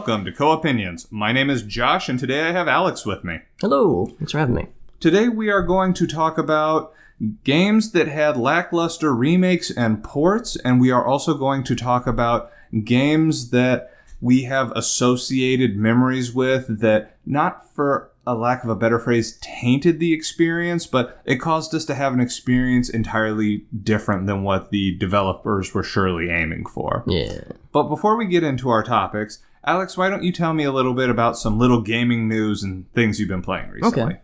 Welcome to Co-Opinions. My name is Josh, and today I have Alex with me. Hello, thanks for having me. Today we are going to talk about games that had lackluster remakes and ports, and we are also going to talk about games that we have associated memories with that, not for a lack of a better phrase, tainted the experience, but it caused us to have an experience entirely different than what the developers were surely aiming for. Yeah. But before we get into our topics, Alex, why don't you tell me a little bit about some little gaming news and things you've been playing recently? Okay.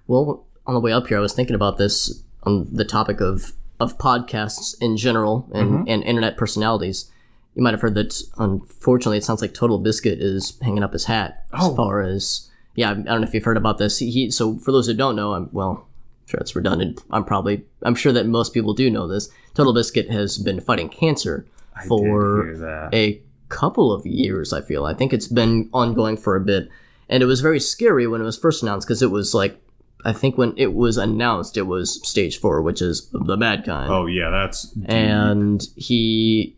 Well, on the way up here, I was thinking about this on the topic of podcasts in general and internet personalities. You might have heard that, unfortunately, it sounds like Total Biscuit is hanging up his hat as far as... Yeah, I don't know if you've heard about this. So for those who don't know, I'm sure it's redundant. I'm sure that most people do know this. Total Biscuit has been fighting cancer for a couple of years, I feel. I think it's been ongoing for a bit. And it was very scary when it was first announced because it was like, I think when it was announced, it was stage 4, which is the bad kind. Oh, yeah, that's deep. And he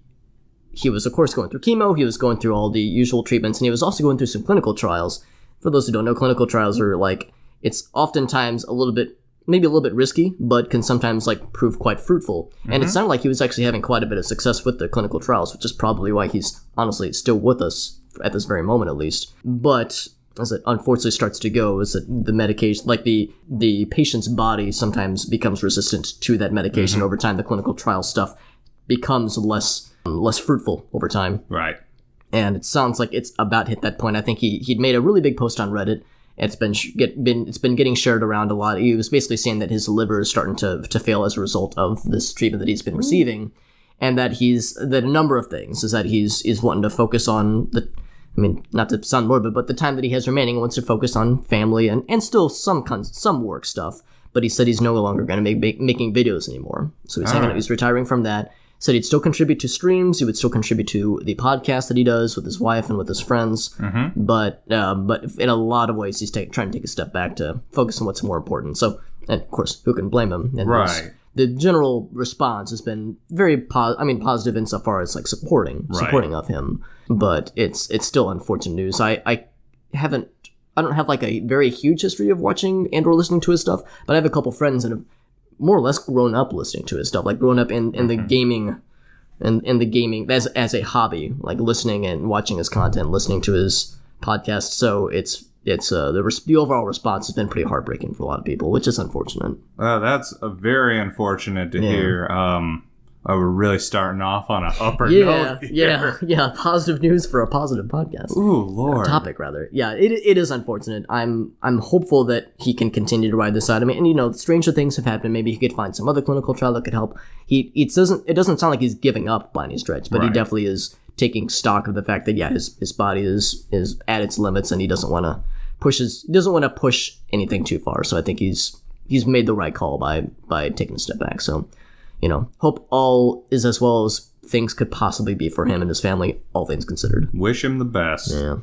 was, of course, going through chemo. He was going through all the usual treatments, and he was also going through some clinical trials. For those who don't know, clinical trials are like, it's oftentimes maybe a little bit risky, but can sometimes like prove quite fruitful. And it sounded like he was actually having quite a bit of success with the clinical trials, which is probably why he's honestly still with us at this very moment, at least. But as it unfortunately starts to go, is that the medication, like the patient's body sometimes becomes resistant to that medication over time. The clinical trial stuff becomes less fruitful over time. Right. And it sounds like it's about hit that point. I think he'd made a really big post on Reddit. It's been getting shared around a lot. He was basically saying that his liver is starting to fail as a result of this treatment that he's been receiving, and that a number of things is that he's wanting to focus on not to sound morbid, but the time that he has remaining, wants to focus on family and still some work stuff. But he said he's no longer going to be making videos anymore. So he's retiring from that. Said he'd still contribute to streams. He would still contribute to the podcast that he does with his wife and with his friends. But in a lot of ways, he's trying to take a step back to focus on what's more important. So, and of course, who can blame him? And right. The general response has been very positive insofar as like supporting of him. But it's still unfortunate news. I don't have like a very huge history of watching and or listening to his stuff, but I have a couple friends that have more or less grown up listening to his stuff, like grown up in the gaming and the gaming as a hobby, like listening and watching his content, listening to his podcast. So the overall response has been pretty heartbreaking for a lot of people, which is unfortunate. That's very unfortunate to hear. We're really starting off on an upper note here. Yeah. Positive news for a positive podcast. Ooh, Lord. Topic, rather. Yeah, it is unfortunate. I'm hopeful that he can continue to ride this out. I mean, stranger things have happened. Maybe he could find some other clinical trial that could help. It doesn't sound like he's giving up by any stretch, but he definitely is taking stock of the fact that his body is at its limits, and he doesn't want to push anything too far. So I think he's made the right call by taking a step back. So, hope all is as well as things could possibly be for him and his family, all things considered. Wish him the best. Yeah.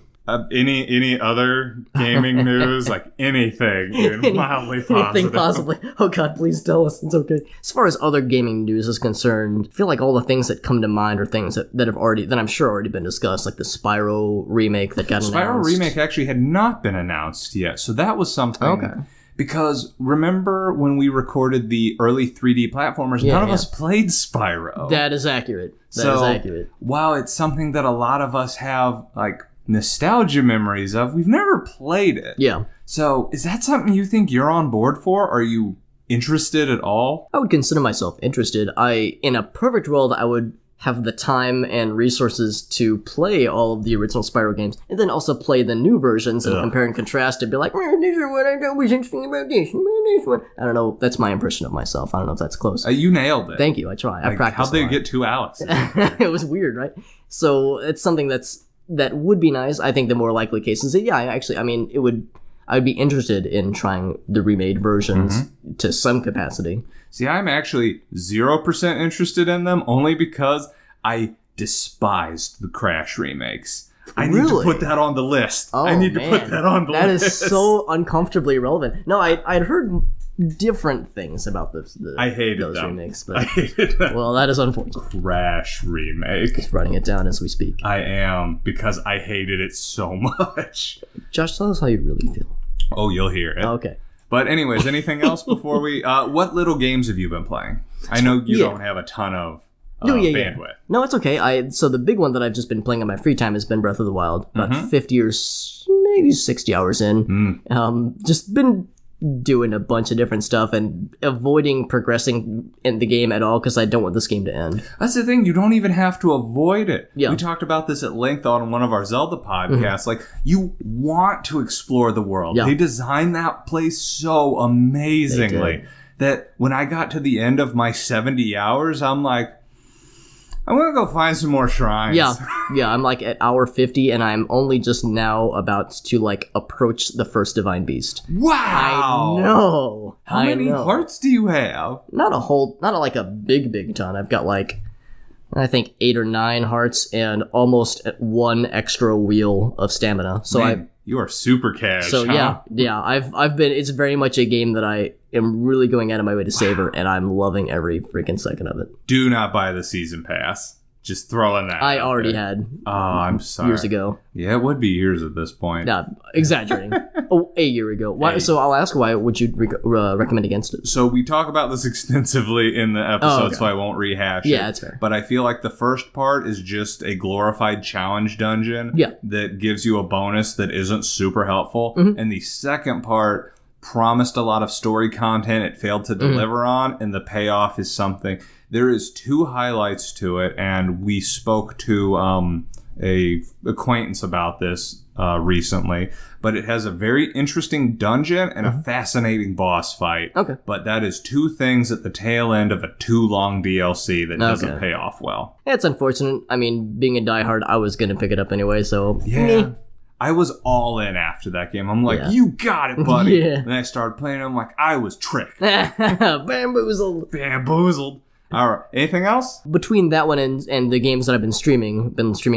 Any other gaming news? Like anything, even mildly positive. Anything possibly. Oh God, please tell us. It's okay. As far as other gaming news is concerned, I feel like all the things that come to mind are things that I'm sure already been discussed, like the Spyro remake that got announced. Spyro remake actually had not been announced yet, so that was something. Okay. Because remember when we recorded the early 3D platformers, none of us played Spyro. That is accurate. That is accurate. While it's something that a lot of us have like nostalgia memories of, we've never played it. Yeah. So is that something you think you're on board for? Are you interested at all? I would consider myself interested. In a perfect world, I would have the time and resources to play all of the original Spyro games, and then also play the new versions and compare and contrast and be like, these are what I thought was interesting about this one. I don't know. That's my impression of myself. I don't know if that's close. You nailed it. Thank you. I try. I practice. How'd they get two Alex? It was weird, right? So it's something that would be nice. I think the more likely case is that, I would be interested in trying the remade versions to some capacity. See, I'm actually 0% interested in them only because I despised the Crash remakes. I need to put that on the list. Oh, I need to put that on the list. That is so uncomfortably irrelevant. No, I'd heard different things about I hated those them. remakes. But, I hated them. well, that is unfortunate. Crash remake. Just writing it down as we speak. I am, because I hated it so much. Josh, tell us how you really feel. Oh, you'll hear it. Okay. But anyways, anything else before we... what little games have you been playing? I know you don't have a ton of bandwidth. No, it's okay. So the big one that I've just been playing in my free time has been Breath of the Wild. About 50 or maybe 60 hours in. Just been doing a bunch of different stuff and avoiding progressing in the game at all because I don't want this game to end. That's the thing. You don't even have to avoid it. Yeah. We talked about this at length on one of our Zelda podcasts. Like, you want to explore the world. Yeah. They designed that place so amazingly that when I got to the end of my 70 hours, I'm like, I'm going to go find some more shrines. Yeah, I'm like at hour 50 and I'm only just now about to like approach the first divine beast. Wow. I know. How many hearts do you have? Not like a big ton. I've got like, I think 8 or 9 hearts and almost 1 extra wheel of stamina. So Man, you are super cash. So huh? yeah, I've been, it's very much a game that I am really going out of my way to savor, and I'm loving every freaking second of it. Do not buy the season pass. Just throwing that. I already there. had. Oh, I'm sorry. Years ago. Yeah, it would be years at this point. Nah, exaggerating. A year ago. Why? So I'll ask, why would you recommend against it? So we talk about this extensively in the episode, okay. so I won't rehash it. Yeah, that's fair. But I feel like the first part is just a glorified challenge dungeon that gives you a bonus that isn't super helpful. And the second part promised a lot of story content it failed to deliver on, and the payoff is something. There is 2 highlights to it, and we spoke to a acquaintance about this recently, but it has a very interesting dungeon and a fascinating boss fight. Okay. But that is 2 things at the tail end of a too long DLC that doesn't pay off well. It's unfortunate. I mean, being a diehard, I was going to pick it up anyway, so... Yeah. I was all in after that game. I'm like, you got it, buddy. Yeah. And I started playing. I'm like, I was tricked. Bamboozled. All right. Anything else? Between that one and the games that I've been streaming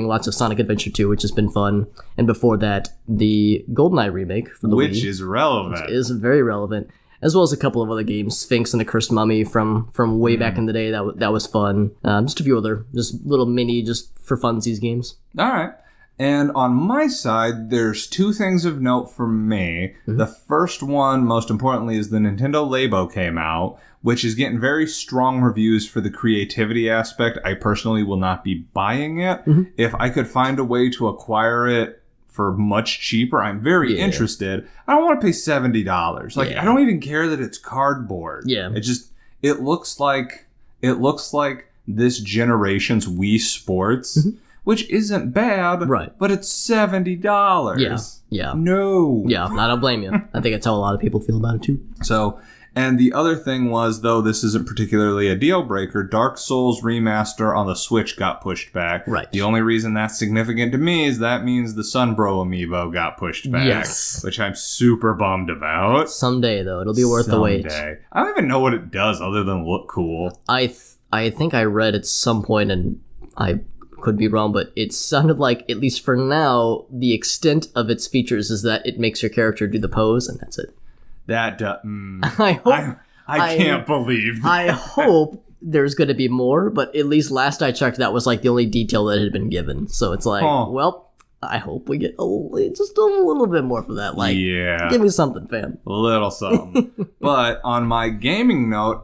lots of Sonic Adventure 2, which has been fun. And before that, the GoldenEye remake for the Wii. Which is relevant. Which is very relevant. As well as a couple of other games. Sphinx and the Cursed Mummy from way back in the day. That was fun. Just a few other, just little mini, just for funsies games. All right. And on my side, there's 2 things of note for me. The first one, most importantly, is the Nintendo Labo came out, which is getting very strong reviews for the creativity aspect. I personally will not be buying it. If I could find a way to acquire it for much cheaper, I'm very interested. I don't want to pay $70. Like, I don't even care that it's cardboard. Yeah. It looks like this generation's Wii Sports. Which isn't bad, but it's $70. Yeah. No. Yeah, I don't blame you. I think that's how a lot of people feel about it too. So, and the other thing was, though this isn't particularly a deal breaker, Dark Souls Remaster on the Switch got pushed back. Right. The only reason that's significant to me is that means the Sunbro amiibo got pushed back. Yes. Which I'm super bummed about. Someday, though, it'll be worth the wait. I don't even know what it does other than look cool. I think I read at some point, and I could be wrong, but it sounded like, at least for now, the extent of its features is that it makes your character do the pose, and that's it. That I hope I can't believe that. I hope there's going to be more, but at least last I checked, that was like the only detail that had been given. So it's like, well, I hope we get just a little bit more for that. Like, give me something, fam. A little something. But on my gaming note,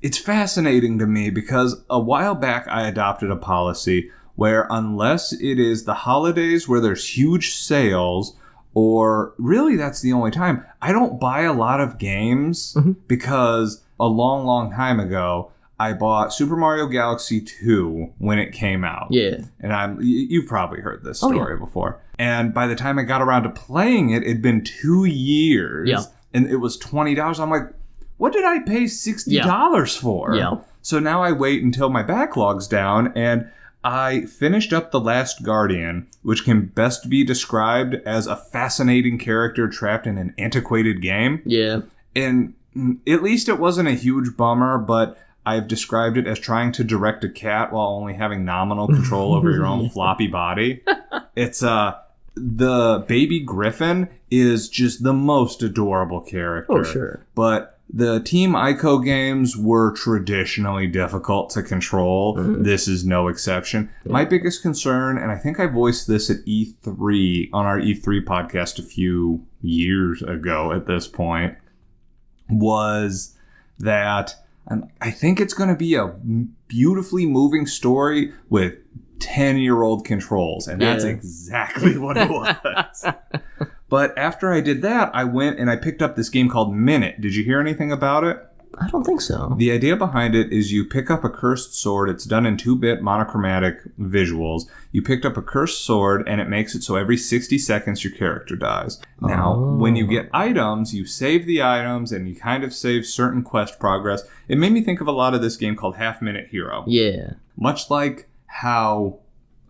it's fascinating to me because a while back I adopted a policy where unless it is the holidays where there's huge sales, or really that's the only time, I don't buy a lot of games because a long, long time ago, I bought Super Mario Galaxy 2 when it came out. Yeah. And you've probably heard this story before. And by the time I got around to playing it, it'd been 2 years. Yeah. And it was $20. I'm like, what did I pay $60 for? Yeah. So now I wait until my backlog's down, and I finished up The Last Guardian, which can best be described as a fascinating character trapped in an antiquated game. Yeah. And at least it wasn't a huge bummer, but I've described it as trying to direct a cat while only having nominal control over your own floppy body. It's the baby Griffin is just the most adorable character. Oh, sure. But the Team Ico games were traditionally difficult to control. This is no exception. My biggest concern, and I think I voiced this at E3 on our E3 podcast a few years ago at this point, was that I think it's going to be a beautifully moving story with 10-year-old controls, and that's exactly what it was. But after I did that, I went and I picked up this game called Minute. Did you hear anything about it? I don't think so. The idea behind it is you pick up a cursed sword. It's done in 2-bit monochromatic visuals. You picked up a cursed sword, and it makes it so every 60 seconds your character dies. Now, when you get items, you save the items, and you kind of save certain quest progress. It made me think of a lot of this game called Half Minute Hero. Yeah. Much like how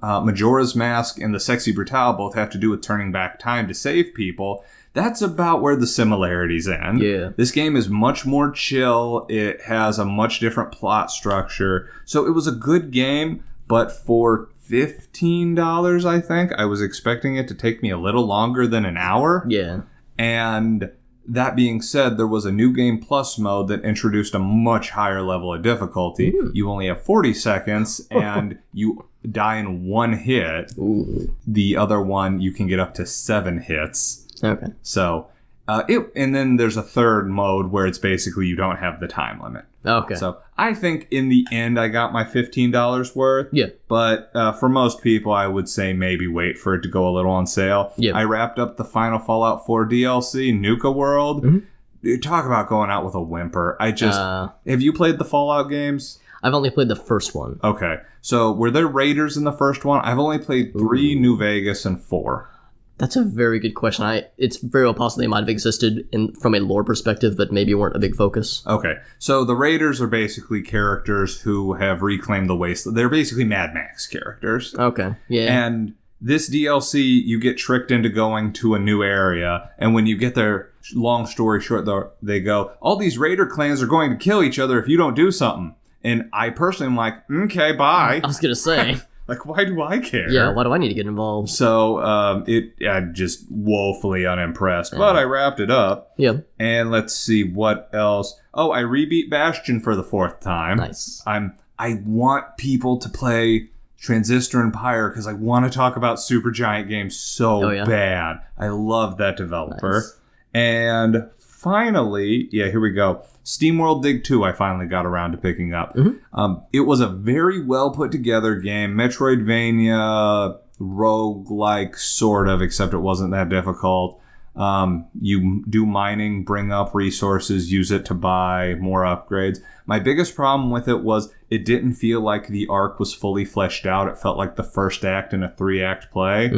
Majora's Mask and the Sexy Brutale both have to do with turning back time to save people. That's about where the similarities end. Yeah. This game is much more chill. It has a much different plot structure. So it was a good game, but for $15, I think, I was expecting it to take me a little longer than an hour. Yeah. And that being said, there was a New Game Plus mode that introduced a much higher level of difficulty. Ooh. You only have 40 seconds, and you die in one hit. Ooh. The other one, you can get up to 7 hits. Okay. So, and then there's a third mode where it's basically you don't have the time limit. Okay. So, I think in the end, I got my $15 worth. Yeah. But for most people, I would say maybe wait for it to go a little on sale. Yeah. I wrapped up the final Fallout 4 DLC, Nuka World. Mm-hmm. Talk about going out with a whimper. Have you played the Fallout games? I've only played the first one. Okay. So, were there raiders in the first one? I've only played 3, New Vegas, and 4. That's a very good question. It's very well possible they might have existed from a lore perspective, but maybe weren't a big focus. Okay. So, the raiders are basically characters who have reclaimed the wasteland. They're basically Mad Max characters. Okay. Yeah. And this DLC, you get tricked into going to a new area, and when you get there, long story short, they go, all these raider clans are going to kill each other if you don't do something. And I personally am like, okay, bye. I was going to say. Like, why do I care? Yeah, why do I need to get involved? So, I'm just woefully unimpressed. But I wrapped it up. Yep. And let's see, what else? Oh, I rebeat Bastion for the 4th time. Nice. I want people to play Transistor and Pyre because I want to talk about Supergiant Games so bad. I love that developer. Nice. And finally, here we go. SteamWorld Dig 2 I finally got around to picking up. Mm-hmm. It was a very well put together game. Metroidvania, roguelike sort of, except it wasn't that difficult. You do mining, bring up resources, use it to buy more upgrades. My biggest problem with it was it didn't feel like the arc was fully fleshed out. It felt like the first act in a 3-act play.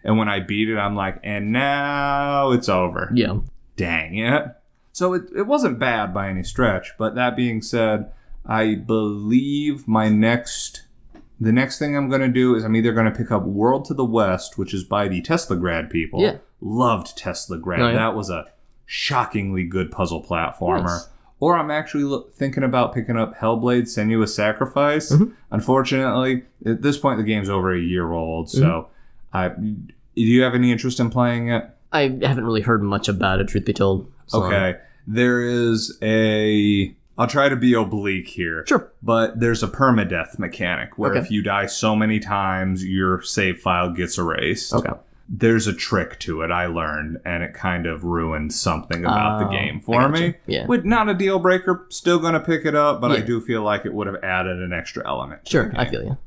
And when I beat it, I'm like, and now it's over. Yeah. Dang it. So it wasn't bad by any stretch, but that being said, I believe the next thing I'm going to do is I'm either going to pick up World to the West, which is by the Teslagrad people. Yeah. Loved Teslagrad. Oh, yeah. That was a shockingly good puzzle platformer. Nice. Or I'm actually thinking about picking up Hellblade Senua's Sacrifice. Mm-hmm. Unfortunately, at this point, the game's over a year old, so do you have any interest in playing it? I haven't really heard much about it, truth be told. So. Okay. There is I'll try to be oblique here. Sure. But there's a permadeath mechanic where if you die so many times, your save file gets erased. Okay. There's a trick to it, I learned, and it kind of ruined something about the game for me. Yeah. With not a deal breaker, still going to pick it up, but I do feel like it would have added an extra element. Sure, I feel you.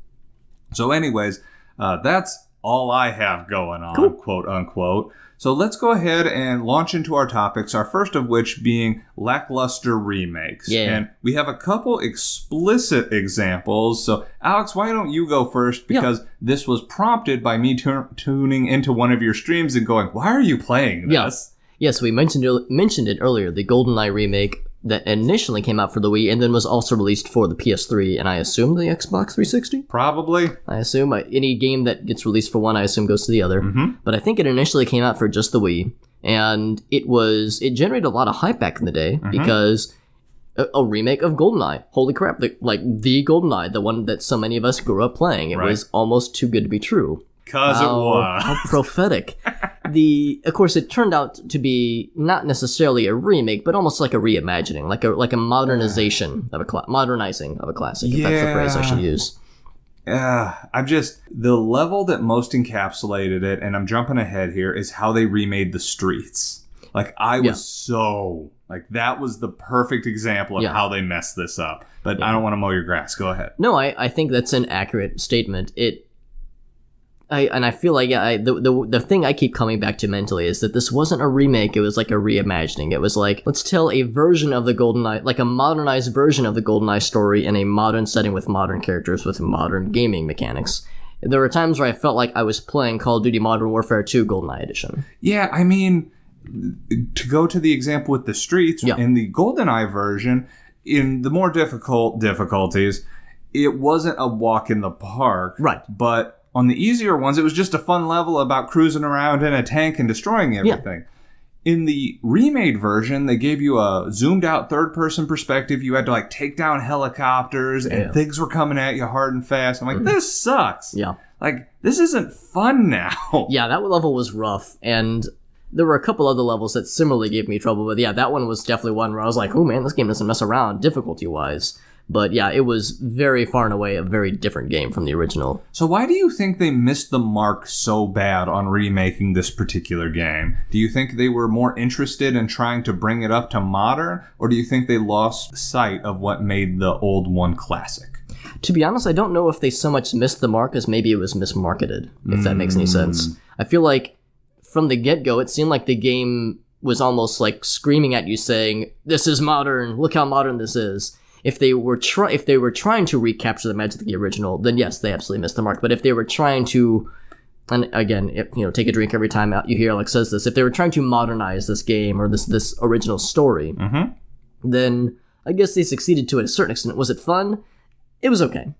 So anyways, that's all I have going on, quote unquote. So let's go ahead and launch into our topics, our first of which being lackluster remakes. Yeah. And we have a couple explicit examples. So, Alex, why don't you go first? Because this was prompted by me tuning into one of your streams and going, why are you playing this? Yes, we mentioned it earlier, the GoldenEye remake that initially came out for the Wii and then was also released for the PS3 and I assume the Xbox 360? Probably. I assume any game that gets released for one, I assume goes to the other. Mm-hmm. But I think it initially came out for just the Wii, and it generated a lot of hype back in the day because a remake of GoldenEye. Holy crap, the GoldenEye, the one that so many of us grew up playing. It was almost too good to be true. 'Cause it was. How prophetic. Of course, it turned out to be not necessarily a remake, but almost like a reimagining, like a modernization of modernizing of a classic, if that's the phrase I should use. The level that most encapsulated it, and I'm jumping ahead here, is how they remade the streets. Like, I was that was the perfect example of how they messed this up. But I don't want to mow your grass. Go ahead. No, I think that's an accurate statement. I feel like the thing I keep coming back to mentally is that this wasn't a remake, it was like a reimagining. It was like, let's tell a version of the GoldenEye, like a modernized version of the GoldenEye story in a modern setting with modern characters with modern gaming mechanics. There were times where I felt like I was playing Call of Duty Modern Warfare 2 GoldenEye Edition. Yeah, I mean, to go to the example with the streets, in the GoldenEye version, in the more difficult difficulties, it wasn't a walk in the park. Right. But on the easier ones, it was just a fun level about cruising around in a tank and destroying everything. Yeah. In the remade version, they gave you a zoomed out third-person perspective. You had to, like, take down helicopters, and things were coming at you hard and fast. I'm like, this sucks. Yeah. Like, this isn't fun now. Yeah, that level was rough, and there were a couple other levels that similarly gave me trouble, but yeah, that one was definitely one where I was like, oh man, this game doesn't mess around, difficulty-wise. But yeah, it was very far and away a very different game from the original. So why do you think they missed the mark so bad on remaking this particular game? Do you think they were more interested in trying to bring it up to modern, or do you think they lost sight of what made the old one classic? To be honest, I don't know if they so much missed the mark as maybe it was mismarketed, if that makes any sense. I feel like from the get-go, it seemed like the game was almost like screaming at you saying, this is modern, look how modern this is. If they were trying to recapture the magic of the original, then yes, they absolutely missed the mark. But if they were trying to, and again, take a drink every time you hear Alex says this, if they were trying to modernize this game or this original story, then I guess they succeeded to a certain extent. Was it fun? It was okay.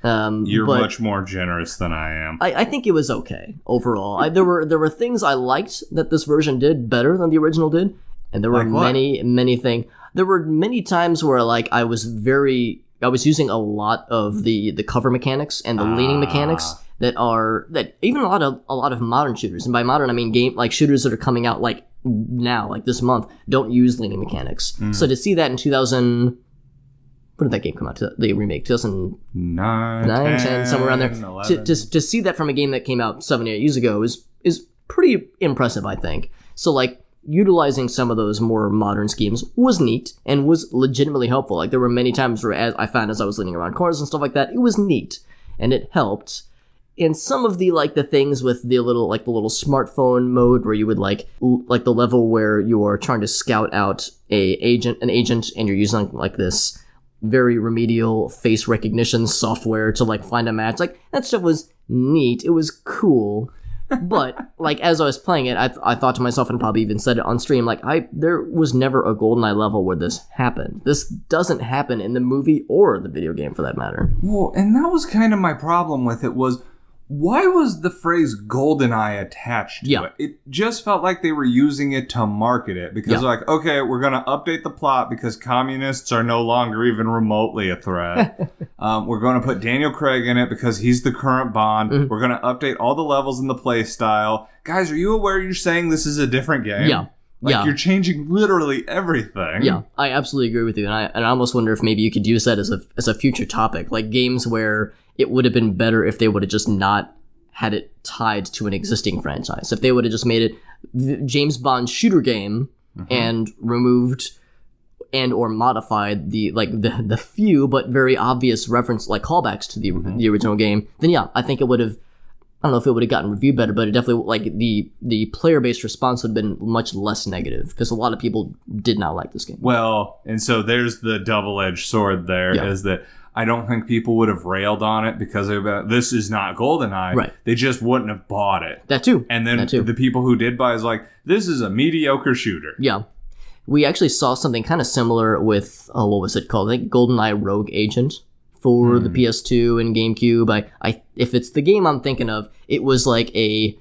You're much more generous than I am. I think it was okay overall. There were things I liked that this version did better than the original did, and there were many things. There were many times where I was using a lot of the cover mechanics and the leaning mechanics that even a lot of modern shooters, and by modern I mean shooters that are coming out now, this month, don't use leaning mechanics. So to see that in 2000, when did that game come out? The remake, 2009, 10, somewhere around there. To see that from a game that came out 7 or 8 years ago is pretty impressive, I think. So utilizing some of those more modern schemes was neat and was legitimately helpful. There were many times where I found as I was leaning around corners and stuff like that, it was neat and it helped. And some of the things with the little smartphone mode where you would the level where you are trying to scout out an agent and you're using this very remedial face recognition software to find a match. That stuff was neat. It was cool. But as I was playing it, I thought to myself, and probably even said it on stream, there was never a GoldenEye level where this happened. This doesn't happen in the movie or the video game, for that matter. Well, and that was kind of my problem with it was, why was the phrase GoldenEye attached to it? It just felt like they were using it to market it because okay, we're going to update the plot because communists are no longer even remotely a threat. We're going to put Daniel Craig in it because he's the current Bond. Mm-hmm. We're going to update all the levels in the play style. Guys, are you aware you're saying this is a different game? Yeah. You're changing literally everything. Yeah, I absolutely agree with you. And I almost wonder if maybe you could use that as a future topic, games where it would have been better if they would have just not had it tied to an existing franchise. If they would have just made it James Bond shooter game and removed and or modified the few but very obvious reference callbacks to the original game, then yeah, I think it would have, I don't know if it would have gotten reviewed better, but it definitely, the player-based response would have been much less negative, because a lot of people did not like this game. Well, and so there's the double-edged sword there, is that I don't think people would have railed on it because this is not GoldenEye. Right. They just wouldn't have bought it. That too. And then the people who did buy is this is a mediocre shooter. Yeah. We actually saw something kind of similar with, what was it called? I think GoldenEye Rogue Agent for the PS2 and GameCube. If it's the game I'm thinking of, it was a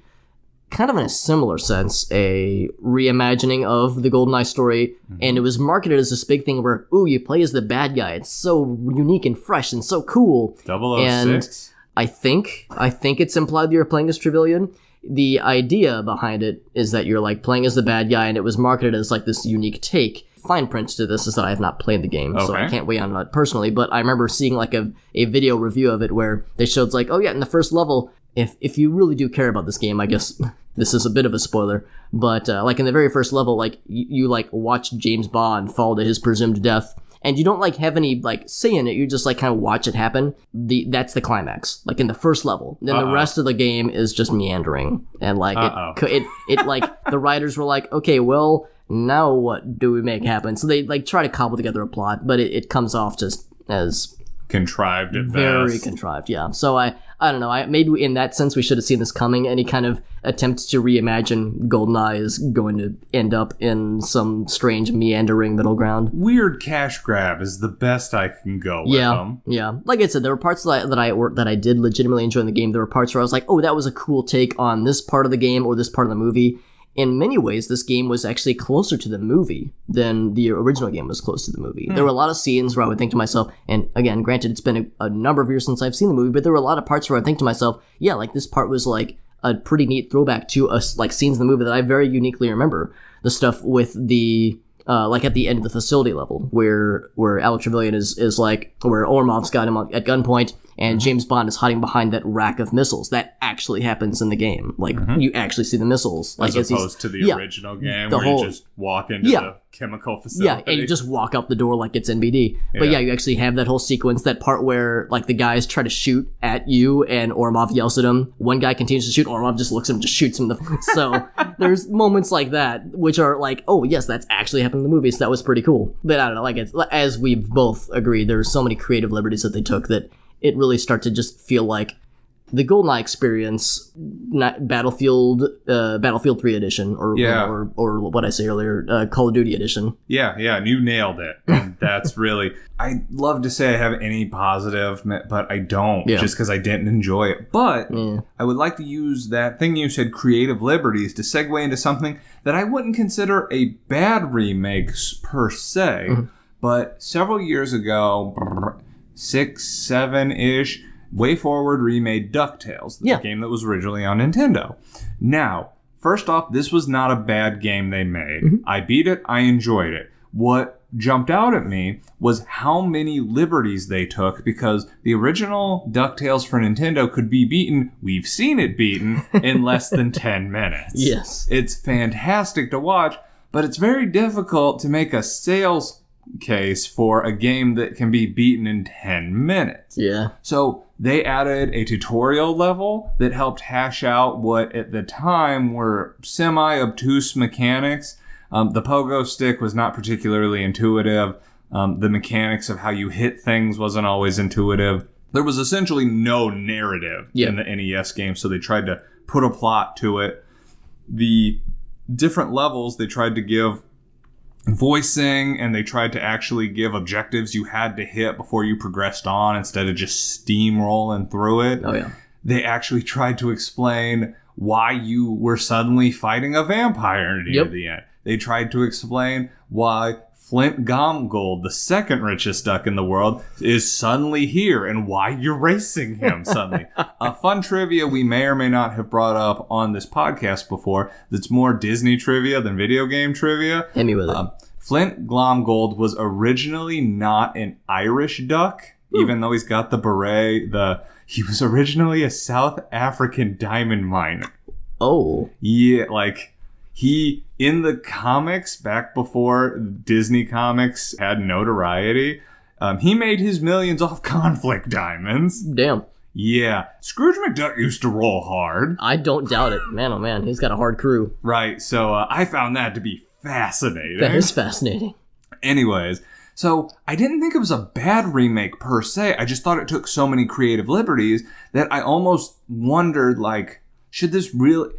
kind of in a similar sense, a reimagining of the GoldenEye story, and it was marketed as this big thing where, ooh, you play as the bad guy. It's so unique and fresh and so cool. 006? I think it's implied that you're playing as Trevelyan. The idea behind it is that you're like playing as the bad guy, and it was marketed as like this unique take. Fine print to this is that I have not played the game, so I can't weigh on it personally, but I remember seeing like a video review of it where they showed like, oh yeah, in the first level, if you really do care about this game, I guess this is a bit of a spoiler, but like in the very first level, like you like watch James Bond fall to his presumed death, and you don't like have any like say in it, you just like kind of watch it happen. That's the climax, like in the first level. Then the rest of the game is just meandering, and like it like the writers were like, okay, well, now what do we make happen? So they like try to cobble together a plot, but it comes off just as contrived at very best. Contrived, yeah. So I don't know. Maybe in that sense we should have seen this coming. Any kind of attempt to reimagine GoldenEye is going to end up in some strange meandering middle ground. Weird cash grab is the best I can go with them. Yeah. Like I said, there were parts that I did legitimately enjoy in the game. There were parts where I was like, oh, that was a cool take on this part of the game or this part of the movie. In many ways, this game was actually closer to the movie than the original game was close to the movie. There were a lot of scenes where I would think to myself, and again, granted, it's been a number of years since I've seen the movie, but there were a lot of parts where I think to myself, yeah, like this part was like a pretty neat throwback to like scenes in the movie that I very uniquely remember. The stuff with the like at the end of the facility level where Alex Trevelyan is like, where Ormov's got him at gunpoint and James Bond is hiding behind that rack of missiles. That actually happens in the game. Like, you actually see the missiles. Like, as opposed to the original game where you just walk into the chemical facility. Yeah, and you just walk up the door like it's NBD. But yeah, you actually have that whole sequence, that part where, like, the guys try to shoot at you and Ormov yells at him. One guy continues to shoot, Ormov just looks at him, just shoots him. So there's moments like that, which are like, oh, yes, that's actually happened in the movie, so that was pretty cool. But I don't know, like, as we've both agreed, there's so many creative liberties that they took that it really started to just feel like the GoldenEye experience, not Battlefield 3 edition, or what I say earlier, Call of Duty edition. Yeah, you nailed it. And that's really, I'd love to say I have any positive, but I don't, just because I didn't enjoy it. But I would like to use that thing you said, creative liberties, to segue into something that I wouldn't consider a bad remake per se, but several years ago, 6, 7-ish, WayForward remade DuckTales, the game that was originally on Nintendo. Now, first off, this was not a bad game they made. I beat it, I enjoyed it. What jumped out at me was how many liberties they took, because the original DuckTales for Nintendo could be beaten, we've seen it beaten, in less than 10 minutes. Yes. It's fantastic to watch, but it's very difficult to make a sales case for a game that can be beaten in 10 minutes. Yeah. So they added a tutorial level that helped hash out what at the time were semi-obtuse mechanics. The pogo stick was not particularly intuitive. The mechanics of how you hit things wasn't always intuitive. There was essentially no narrative in the NES game, so they tried to put a plot to it. The different levels, they tried to give voicing, and they tried to actually give objectives you had to hit before you progressed on instead of just steamrolling through it. Oh, yeah. They actually tried to explain why you were suddenly fighting a vampire near the end. They tried to explain why Flint Gomgold, the second richest duck in the world, is suddenly here and why you're racing him suddenly. A fun trivia we may or may not have brought up on this podcast before that's more Disney trivia than video game trivia. Hit me with it. Flint Glomgold was originally not an Irish duck, even though he's got the beret. He was originally a South African diamond miner. Oh. Yeah, like... He, in the comics, back before Disney comics had notoriety, he made his millions off conflict diamonds. Damn. Yeah. Scrooge McDuck used to roll hard. I don't doubt it. Man, oh man, he's got a hard crew. Right, so I found that to be fascinating. That is fascinating. Anyways, so I didn't think it was a bad remake per se. I just thought it took so many creative liberties that I almost wondered, like, should this really...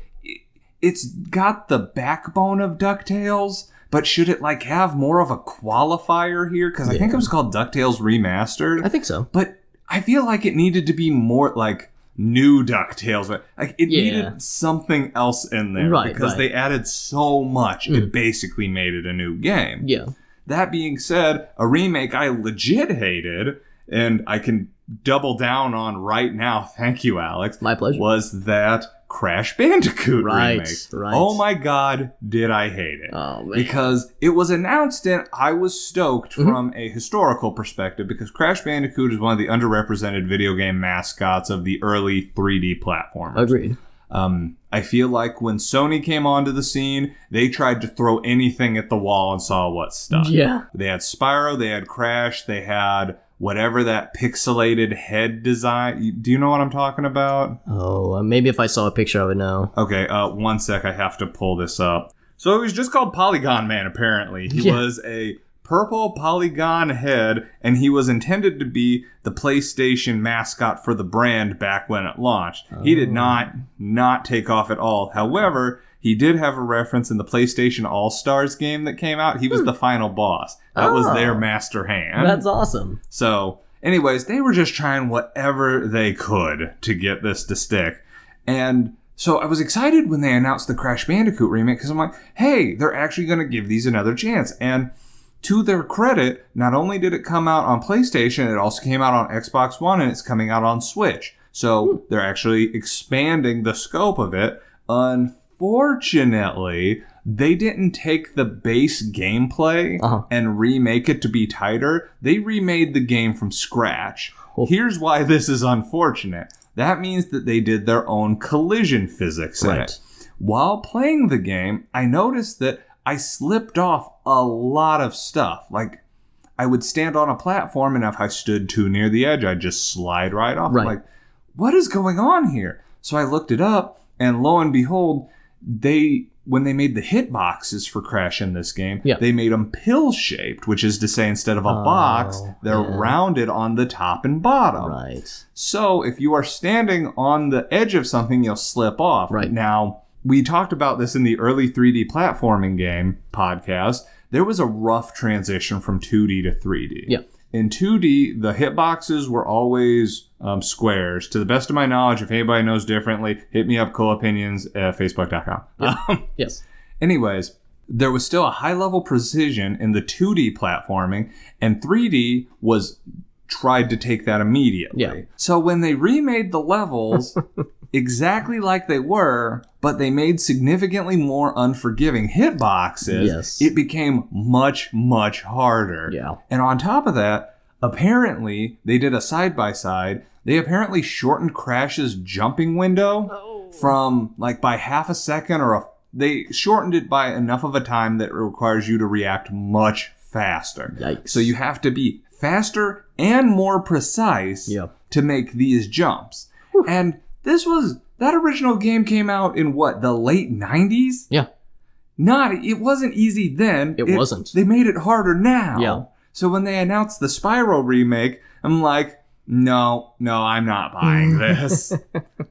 It's got the backbone of DuckTales, but should it like have more of a qualifier here? Because I think it was called DuckTales Remastered. I think so. But I feel like it needed to be more like new DuckTales. Like it needed something else in there. Because they added so much, it basically made it a new game. Yeah. That being said, a remake I legit hated, and I can double down on right now, thank you, Alex. My pleasure. Was that Crash Bandicoot remake. Right. Oh my god, did I hate it. Oh, man. Because it was announced and I was stoked from a historical perspective because Crash Bandicoot is one of the underrepresented video game mascots of the early 3D platformers. Agreed. I feel like when Sony came onto the scene, they tried to throw anything at the wall and saw what stuck. Yeah. They had Spyro, they had Crash, they had whatever that pixelated head design. Do you know what I'm talking about? Oh, maybe if I saw a picture, I would know. Okay, one sec, I have to pull this up. So it was just called Polygon Man, apparently. He was a purple polygon head, and he was intended to be the PlayStation mascot for the brand back when it launched. He did not take off at all. However, he did have a reference in the PlayStation All-Stars game that came out. He was the final boss. That was their master hand. That's awesome. So, anyways, they were just trying whatever they could to get this to stick. And so I was excited when they announced the Crash Bandicoot remake because I'm like, hey, they're actually going to give these another chance. And to their credit, not only did it come out on PlayStation, it also came out on Xbox One and it's coming out on Switch. So they're actually expanding the scope of it. Unfortunately, they didn't take the base gameplay and remake it to be tighter. They remade the game from scratch. Here's why this is unfortunate. That means that they did their own collision physics in it. While playing the game, I noticed that I slipped off a lot of stuff. Like, I would stand on a platform, and if I stood too near the edge, I'd just slide right off. I'm like, what is going on here? So I looked it up, and lo and behold, when they made the hitboxes for Crash in this game, they made them pill-shaped, which is to say instead of a box, they're rounded on the top and bottom. Right. So if you are standing on the edge of something, you'll slip off. Right. Now, we talked about this in the early 3D platforming game podcast. There was a rough transition from 2D to 3D. Yeah. In 2D, the hitboxes were always squares. To the best of my knowledge, if anybody knows differently, hit me up, coolopinions at facebook.com. Yes. Anyways, there was still a high level precision in the 2D platforming, and 3D tried to take that immediately. Yeah. So when they remade the levels exactly like they were, but they made significantly more unforgiving hitboxes, it became much, much harder. Yeah. And on top of that, apparently, they did a side-by-side. They apparently shortened Crash's jumping window from, like, by half a second they shortened it by enough of a time that it requires you to react much faster. Yikes. So you have to be faster and more precise to make these jumps. Whew. And that original game came out in the late 90s? Yeah. It wasn't easy then. It wasn't. They made it harder now. Yeah. So when they announced the Spyro remake, I'm like, no, I'm not buying this.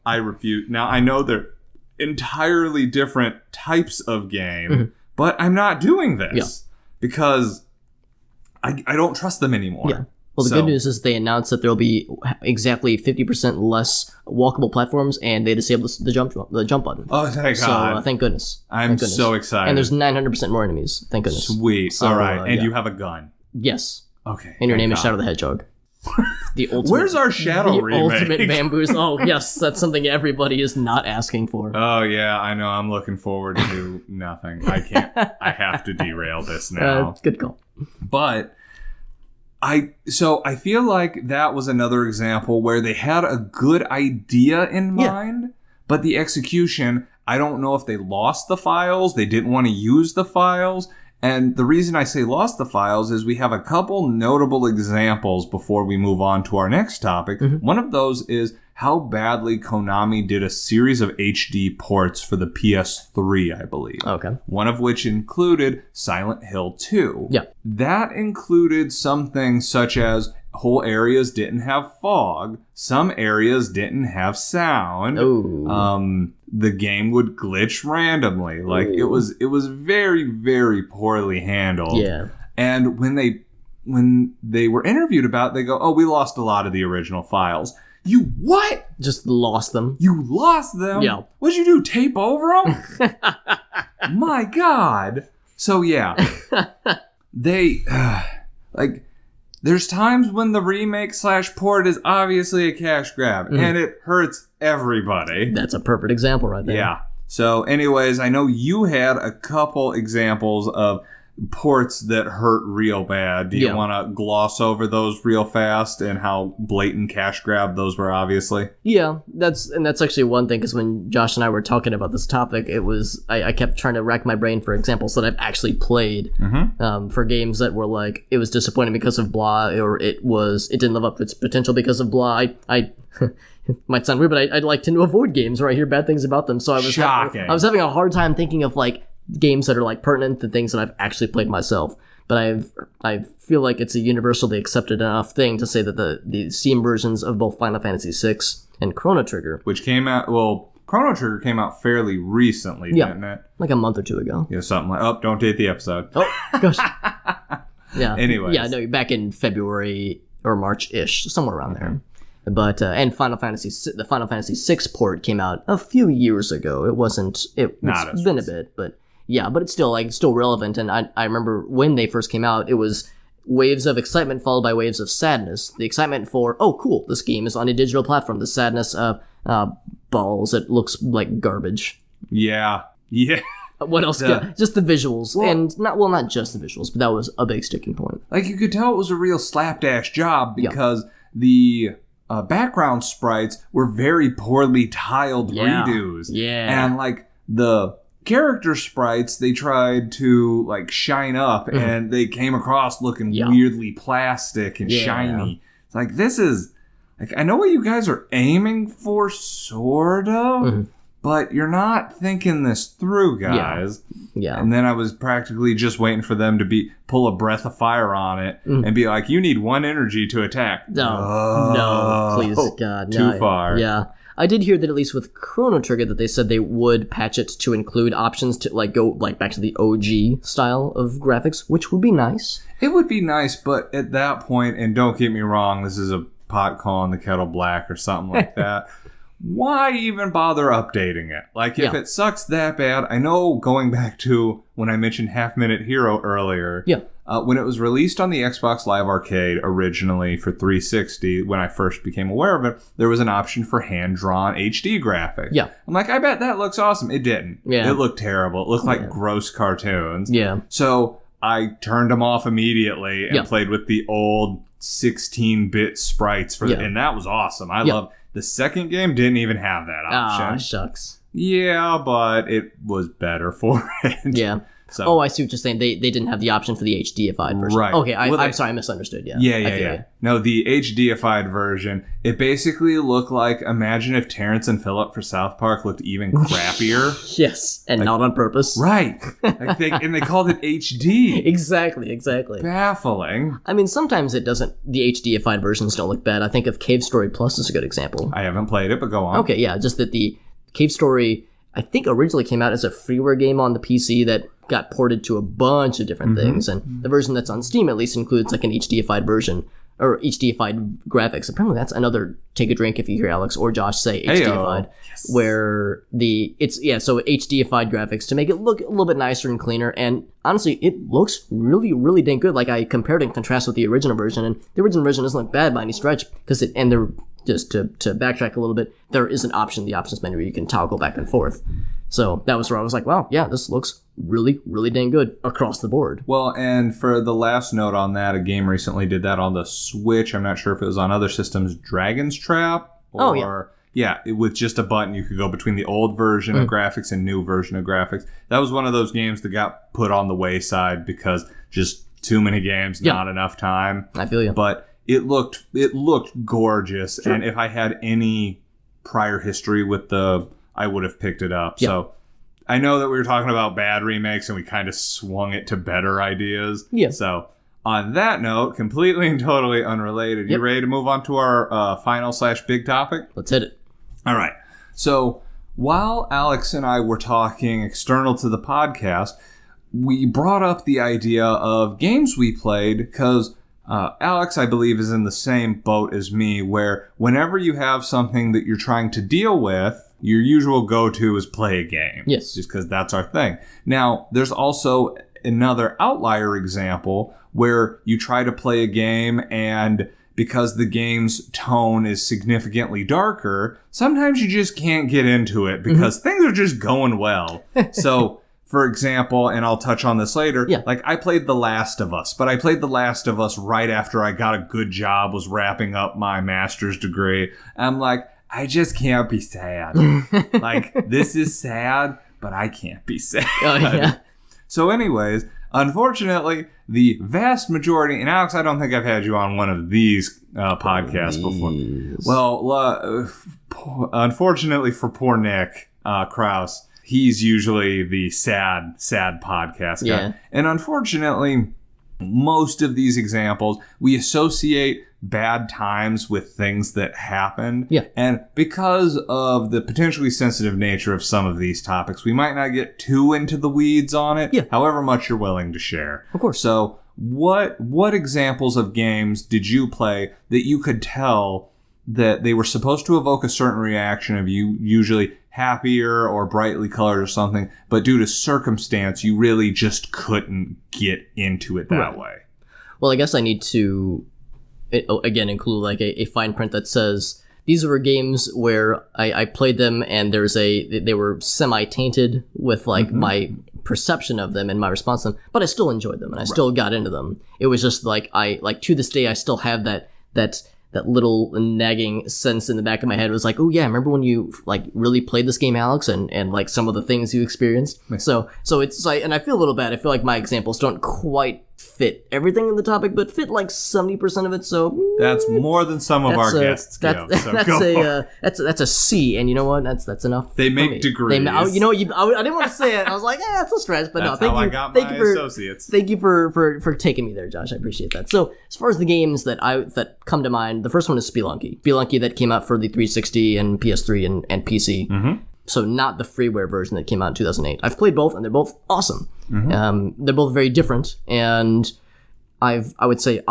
I refuse. Now, I know they're entirely different types of game, but I'm not doing this because I don't trust them anymore. Yeah. Well, the good news is they announced that there'll be exactly 50% less walkable platforms, and they disabled the jump button. Oh, thank God. So, thank goodness. I'm so excited. And there's 900% more enemies. Thank goodness. Sweet. So, all right. And you have a gun. Yes. Okay. And your name is Shadow the Hedgehog. The ultimate. Where's our Shadow remake? The ultimate bamboos. Oh, yes. That's something everybody is not asking for. Oh, yeah. I know. I'm looking forward to nothing. I can't. I have to derail this now. Good call. But I feel like that was another example where they had a good idea in mind, but the execution, I don't know if they lost the files, they didn't want to use the files. And the reason I say lost the files is we have a couple notable examples before we move on to our next topic. One of those is how badly Konami did a series of HD ports for the PS3, I believe. Okay. One of which included Silent Hill 2. Yeah. That included some things such as whole areas didn't have fog. Some areas didn't have sound. The game would glitch randomly. Like it was very, very poorly handled. Yeah. And when they were interviewed about it, they go, we lost a lot of the original files. You what? Just lost them. You lost them? Yeah. What'd you do, tape over them? My God. So, yeah. They, there's times when the remake/port is obviously a cash grab, and it hurts everybody. That's a perfect example right there. Yeah. So anyways, I know you had a couple examples of ports that hurt real bad. Do you want to gloss over those real fast and how blatant cash grab those were, obviously? Yeah, that's actually one thing, because when Josh and I were talking about this topic, it was I kept trying to rack my brain for examples that I've actually played for games that were like, it was disappointing because of blah, or it didn't live up to its potential because of blah. I it might sound weird, but I like to avoid games where I hear bad things about them. So I was having a hard time thinking of like games that are like pertinent to things that I've actually played myself. But I feel like it's a universally accepted enough thing to say that the Steam versions of both Final Fantasy VI and Chrono Trigger, which came out, Chrono Trigger came out fairly recently, didn't it? Like a month or two ago. Yeah, something like. Oh, don't date the episode. Oh gosh. Yeah. Anyways. Yeah, no, back in February or March-ish, somewhere around there. But and the Final Fantasy VI port came out a few years ago. It's been a bit, but yeah, but it's still relevant. And I remember when they first came out, it was waves of excitement followed by waves of sadness. The excitement for, oh cool, this game is on a digital platform. The sadness of balls, it looks like garbage. Yeah. What else? Just the visuals, and not just the visuals, but that was a big sticking point. Like, you could tell it was a real slapdash job because the background sprites were very poorly tiled redos. Yeah. And like the character sprites, they tried to like shine up and they came across looking weirdly plastic and shiny. It's like, this is like, I know what you guys are aiming for, sort of, but you're not thinking this through, guys. Yeah. And then I was practically just waiting for them to pull a breath of fire on it and be like, you need 1 energy to attack. No, please, God. Too far. Yeah. I did hear that at least with Chrono Trigger that they said they would patch it to include options to like go like back to the OG style of graphics, which would be nice. It would be nice, but at that point, and don't get me wrong, this is a pot calling the kettle black or something like that. Why even bother updating it? Like, if it sucks that bad, I know, going back to when I mentioned Half Minute Hero earlier, when it was released on the Xbox Live Arcade originally for 360, when I first became aware of it, there was an option for hand-drawn HD graphics. Yeah. I'm like, I bet that looks awesome. It didn't. Yeah. It looked terrible. It looked like gross cartoons. Yeah. So I turned them off immediately and played with the old 16-bit sprites, and that was awesome. I love. The second game didn't even have that option. Ah, shucks. Yeah, but it was better for it. Yeah. So, I see what you're saying. They didn't have the option for the HDified version. Right. Okay, I'm sorry, I misunderstood. Yeah. Yeah. No, the HDified version, it basically looked like, imagine if Terrence and Phillip for South Park looked even crappier. Yes, and not on purpose. Right. And they called it HD. Exactly. Baffling. I mean, sometimes it doesn't, the HDified versions don't look bad. I think of Cave Story Plus is a good example. I haven't played it, but go on. Okay, yeah, just that the Cave Story, I think, originally came out as a freeware game on the PC that got ported to a bunch of different things, and the version that's on Steam at least includes like an HDified version, or HDified graphics. Apparently that's another take a drink if you hear Alex or Josh say HDified, where so HDified graphics to make it look a little bit nicer and cleaner, and honestly it looks really, really dang good. Like, I compared and contrasted with the original version, and the original version doesn't look bad by any stretch, because just to backtrack a little bit, there is an option in the options menu where you can toggle back and forth. So that was where I was like, wow, yeah, this looks really, really dang good across the board. Well, and for the last note on that, a game recently did that on the Switch. I'm not sure if it was on other systems, Dragon's Trap. With just a button, you could go between the old version of graphics and new version of graphics. That was one of those games that got put on the wayside because just too many games, not enough time. I feel you. But it looked gorgeous, and if I had any prior history with I would have picked it up. Yeah. So I know that we were talking about bad remakes, and we kind of swung it to better ideas. Yeah. So on that note, completely and totally unrelated, you ready to move on to our final/big topic? Let's hit it. All right. So while Alex and I were talking external to the podcast, we brought up the idea of games we played, because Alex, I believe, is in the same boat as me, where whenever you have something that you're trying to deal with, your usual go-to is play a game. Yes. Just because that's our thing. Now, there's also another outlier example where you try to play a game and because the game's tone is significantly darker, sometimes you just can't get into it because things are just going well. So, for example, and I'll touch on this later, like I played The Last of Us, but I played The Last of Us right after I got a good job, was wrapping up my master's degree. I'm like, I just can't be sad. Like, this is sad, but I can't be sad. Oh, yeah. So anyways, unfortunately, the vast majority, and Alex, I don't think I've had you on one of these podcasts before. Well, unfortunately for poor Nick Krause, he's usually the sad podcast guy. Yeah. And unfortunately, most of these examples, we associate bad times with things that happened. Yeah. And because of the potentially sensitive nature of some of these topics, we might not get too into the weeds on it, however much you're willing to share. Of course. So what examples of games did you play that you could tell that they were supposed to evoke a certain reaction of you, usually happier or brightly colored or something, but due to circumstance, you really just couldn't get into it that way? Well, I guess I need to, again, include like a fine print that says these were games where I played them and they were semi-tainted with like my perception of them and my response to them, but I still enjoyed them and I still got into them. It was just like to this day I still have that little nagging sense in the back of my head. It was like, oh yeah, remember when you like really played this game, Alex, and like some of the things you experienced. So it's like, and I feel a little bad. I feel like my examples don't quite fit everything in the topic, but fit like 70% of it. So that's more than some of our guests go. That's a C, and you know what? That's enough. They make degrees. I didn't want to say it. I was like, that's a stretch, but that's no. I got my associates. Thank you for taking me there, Josh. I appreciate that. So as far as the games that come to mind, the first one is Spelunky. Spelunky that came out for the 360 and PS3 and PC. Mm-hmm. So not the freeware version that came out in 2008. I've played both, and they're both awesome. Mm-hmm. They're both very different, and I would say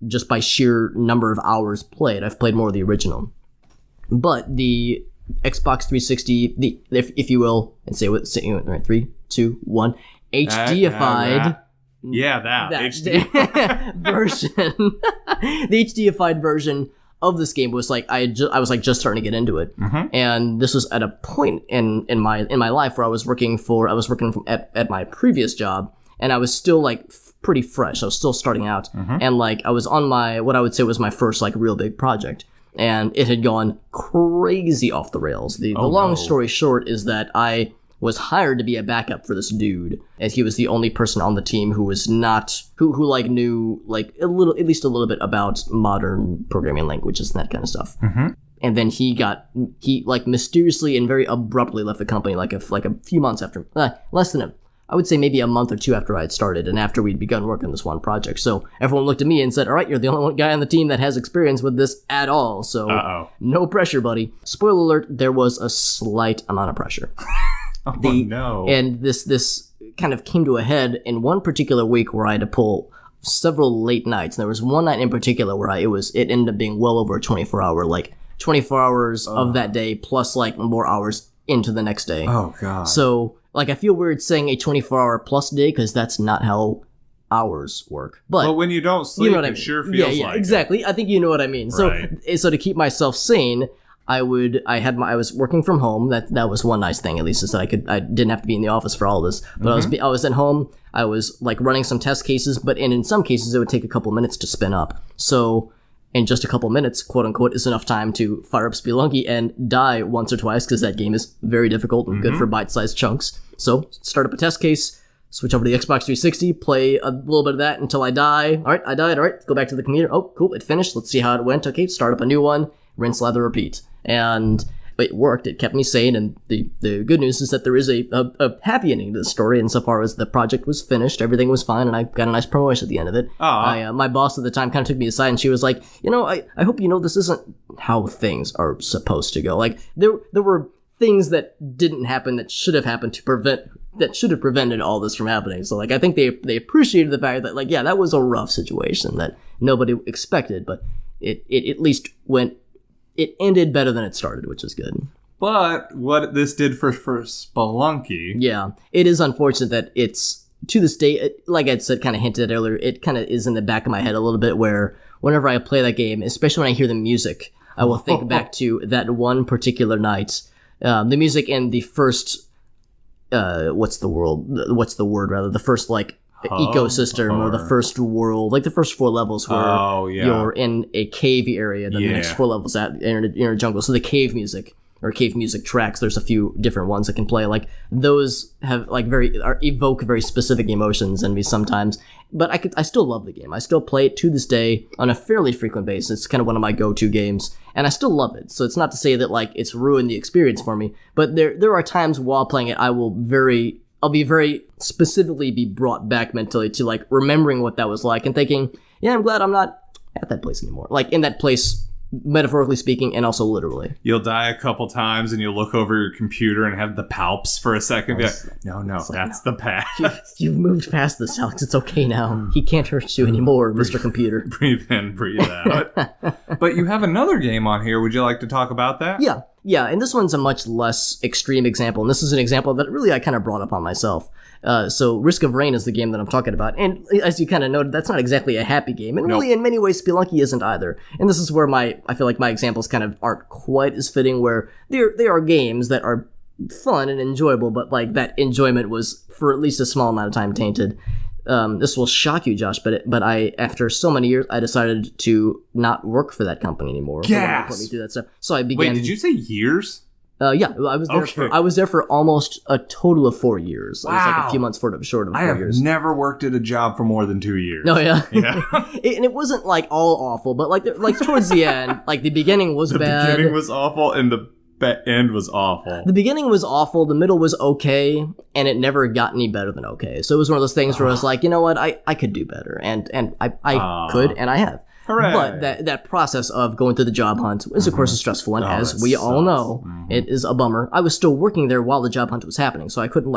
just by sheer number of hours played, I've played more of the original. But the Xbox 360, if you will, and say what, right, 3, 2, 1, HDified. HD version. The HDified version of this game was like I was like just starting to get into it, and this was at a point in my life where I was working at my previous job, and I was still like pretty fresh. I was still starting out, and like I was on what I would say was my first like real big project, and it had gone crazy off the rails. The long story short is that I was hired to be a backup for this dude, as he was the only person on the team who was not who like knew like at least a little bit about modern programming languages and that kind of stuff. And then he like mysteriously and very abruptly left the company like a few months after, I would say maybe a month or two after I had started and after we'd begun working on this one project. So everyone looked at me and said, all right, you're the only one guy on the team that has experience with this at all. So no pressure, buddy. Spoiler alert, there was a slight amount of pressure. No. And this kind of came to a head in one particular week where I had to pull several late nights. And there was one night in particular where it ended up being well over a 24 hours of that day plus like more hours into the next day. Oh god. So like I feel weird saying a 24-hour plus day because that's not how hours work. But when you don't sleep, you know what I mean. Sure feels like exactly. it. I think you know what I mean. Right. So to keep myself sane, I was working from home. That was one nice thing, at least, is that I didn't have to be in the office for all this. But I was at home. I was like running some test cases, but in some cases it would take a couple minutes to spin up. So in just a couple minutes, quote unquote, is enough time to fire up Spelunky and die once or twice because that game is very difficult and good for bite-sized chunks. So start up a test case, switch over to the Xbox 360, play a little bit of that until I die. All right, I died. All right, go back to the computer. Oh, cool, it finished. Let's see how it went. Okay, start up a new one. Rinse, lather, repeat. And it worked. It kept me sane. And the good news is that there is a happy ending to the story insofar as the project was finished. Everything was fine. And I got a nice promotion at the end of it. My boss at the time kind of took me aside and she was like, I hope you know this isn't how things are supposed to go. Like there were things that didn't happen that should have happened that should have prevented all this from happening. So like I think they appreciated the fact that like, yeah, that was a rough situation that nobody expected, but it at least it ended better than it started, which is good. But what this did for Spelunky... Yeah, it is unfortunate that it's to this day, like I said, kind of hinted at earlier, it kind of is in the back of my head a little bit where whenever I play that game, especially when I hear the music, I will think back to that one particular night. The music in the first, what's the word rather? The first, like, ecosystem or the first world, like the first 4 levels where you're in a cave area, then the next 4 levels in a jungle. So the cave music or cave music tracks, there's a few different ones that can play. Like those have like evoke very specific emotions in me sometimes. But I still love the game. I still play it to this day on a fairly frequent basis. It's kind of one of my go-to games, and I still love it. So it's not to say that like it's ruined the experience for me, but there are times while playing it I'll be very specifically be brought back mentally to like remembering what that was like and thinking, yeah, I'm glad I'm not at that place anymore. Like in that place, metaphorically speaking, and also literally. You'll die a couple times and you'll look over your computer and have the palps for a second. Be like, no, that's the past. You've moved past this, Alex. It's okay now. He can't hurt you anymore, Mr. Computer. Breathe in, breathe out. But you have another game on here. Would you like to talk about that? Yeah, and this one's a much less extreme example, and this is an example that really I kind of brought up on myself. So Risk of Rain is the game that I'm talking about, and as you kind of noted, that's not exactly a happy game, and really in many ways Spelunky isn't either. And this is where I feel like my examples kind of aren't quite as fitting, where they are games that are fun and enjoyable, but like that enjoyment was for at least a small amount of time tainted. This will shock you, Josh, but I, after so many years, I decided to not work for that company anymore. Yes. Put me through that stuff. So I began. Wait, did you say years? Yeah, I was there. I was there for almost a total of 4 years. Wow. I was like a few months short of 4 years. I have never worked at a job for more than 2 years. No, yeah. And it wasn't like all awful, but like towards the end, like the beginning was bad. The beginning was awful, and the end was awful. The begining was awful. The middle was okay, and it never got any better than okay. So it was one of those things where I was like, you know what, I could do better, and I could, and I have. Hooray. But that process of going through the job hunt is, of course, a stressful one, as we all know. It is a bummer. I was still working there while the job hunt was happening, so I couldn't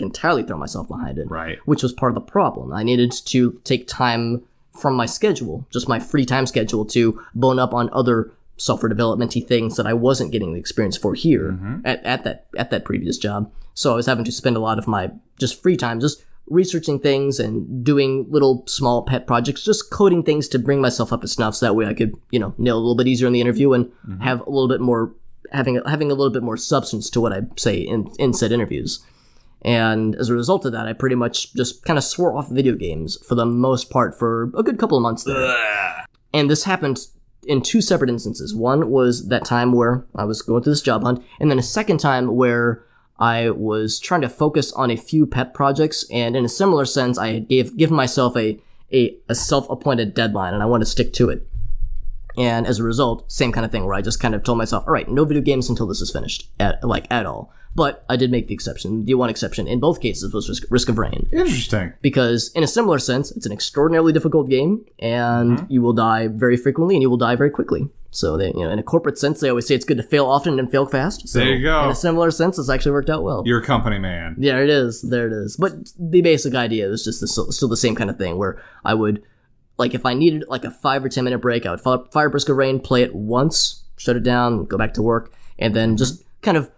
entirely throw myself behind it. Right. Which was part of the problem. I needed to take time from my schedule, just my free time schedule, to bone up on other software development-y things that I wasn't getting the experience for here at that previous job. So I was having to spend a lot of my just free time just researching things and doing little small pet projects, just coding things to bring myself up to snuff, so that way I could, nail a little bit easier in the interview and have a little bit more, having a little bit more substance to what I say in said interviews. And as a result of that, I pretty much just kind of swore off video games for the most part for a good couple of months there. And this happened in 2 separate instances. One was that time where I was going through this job hunt, and then a second time where I was trying to focus on a few pet projects, and in a similar sense, I had given myself a self-appointed deadline, and I wanted to stick to it. And as a result, same kind of thing where I just kind of told myself, all right, no video games until this is finished, at all. But I did make the exception. The one exception in both cases was Risk of Rain. Interesting. Because in a similar sense, it's an extraordinarily difficult game, and you will die very frequently, and you will die very quickly. So they, in a corporate sense, they always say it's good to fail often and fail fast. So there you go. In a similar sense, it's actually worked out well. You're a company man. Yeah, it is. There it is. But the basic idea is just still the same kind of thing, where I would, like, if I needed like a 5 or 10 minute break, I would fire Risk of Rain, play it once, shut it down, go back to work, and then just kind of